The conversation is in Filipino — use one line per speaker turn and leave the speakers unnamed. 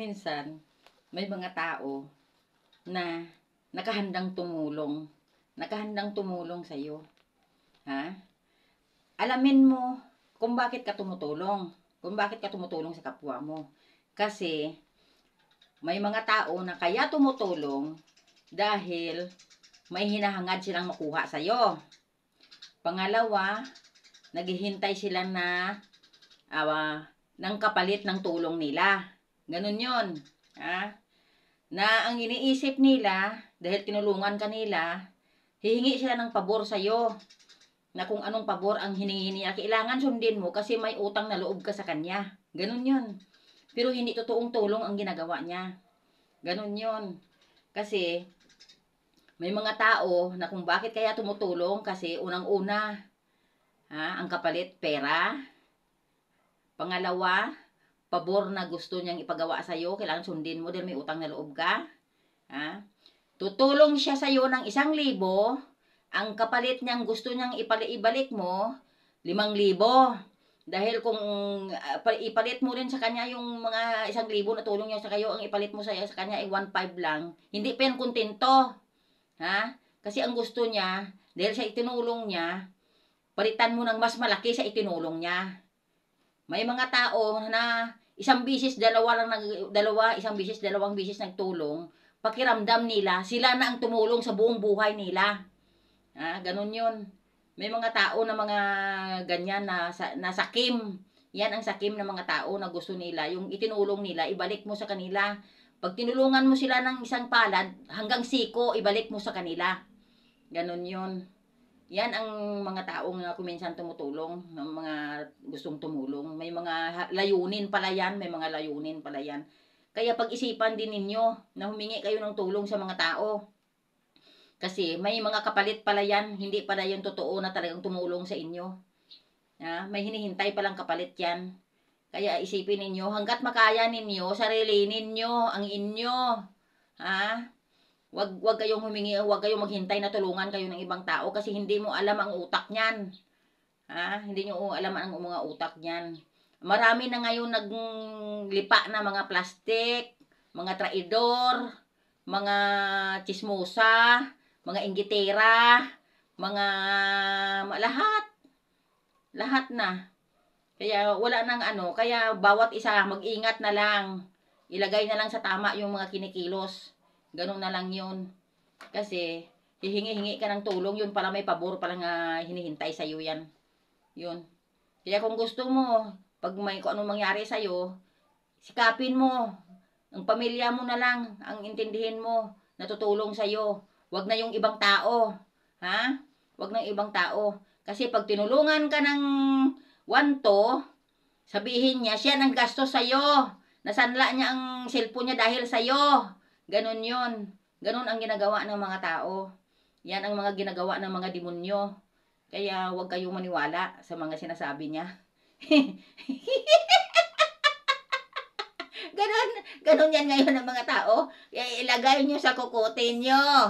minsan, may mga tao na nakahandang tumulong. Nakahandang tumulong sa'yo. Ha? Alamin mo kung bakit ka tumutulong. Kung bakit ka tumutulong sa kapwa mo. Kasi, may mga tao na kaya tumutulong dahil may hinahangad silang makuha sa'yo. Pangalawa, naghihintay sila na ng kapalit ng tulong nila. Ganun yun. Ha? Na ang iniisip nila, dahil tinulungan ka nila, hihingi sila ng pabor sa'yo. Na kung anong pabor ang hiningi niya, kailangan sundin mo kasi may utang na loob ka sa kanya. Ganun yun. Pero hindi totoong tulong ang ginagawa niya. Ganun yun. Kasi, may mga tao na kung bakit kaya tumutulong kasi unang-una, ang kapalit pera. Pangalawa, pabor na gusto niyang ipagawa sa iyo, kailangan sundin mo dahil may utang na loob ka. Tutulong siya sa iyo ng 1,000, ang kapalit niyang gusto niyang ibalik mo 5,000. Dahil kung ipalit mo rin sa kanya yung mga 1,000 na tulong niya sa kayo, ang ipalit mo sa kanya ay 1,500 lang, hindi pa yan kontento. Kasi ang gusto niya, dahil sa itinulong niya, palitan mo ng mas malaki sa itinulong niya. May mga tao na isang bisis, isang bisis, dalawang bisis nagtulong, pakiramdam nila, sila na ang tumulong sa buong buhay nila. Ganun yun. May mga tao na mga ganyan na sakim. Yan ang sakim ng mga tao na gusto nila, yung itinulong nila, ibalik mo sa kanila. Pag tinulungan mo sila ng isang palad, hanggang siko, ibalik mo sa kanila. Ganun yun. Yan ang mga taong na kuminsan tumutulong, ng mga gustong tumulong. May mga layunin pala yan, Kaya pag-isipan din ninyo na humingi kayo ng tulong sa mga tao. Kasi may mga kapalit pala yan, hindi pala yung totoo na talagang tumulong sa inyo. May hinihintay palang kapalit yan. Kaya isipin ninyo, hanggat makaya ninyo, sarili ninyo, ang inyo. Wag kayong humingi, wag kayong maghintay na tulungan kayo ng ibang tao kasi hindi mo alam ang utak niyan. Hindi nyo alam ang mga utak niyan. Marami na ngayon naglipa na mga plastic, mga traidor, mga chismosa, mga inggitera, mga lahat na. Kaya wala nang kaya bawat isa mag-ingat na lang. Ilagay na lang sa tama yung mga kinikilos. Ganun na lang yun. Kasi, hihingi-hingi ka ng tulong, yun pala may pabor palang hinihintay sa'yo yan. Yun. Kaya kung gusto mo, pag may kung anong mangyari sa'yo, sikapin mo. Ang pamilya mo na lang, ang intindihin mo, na tutulong sa'yo. Wag na yung ibang tao. Wag na yung ibang tao. Kasi pag tinulungan ka ng wanto, sabihin niya, siya nang gastos sa'yo. Nasanla niya ang cellphone niya dahil sa'yo. Ganon yun. Ganon ang ginagawa ng mga tao. Yan ang mga ginagawa ng mga demonyo. Kaya huwag kayong maniwala sa mga sinasabi niya. Ganon yan ngayon ng mga tao. Kaya ilagay nyo sa kukutin nyo.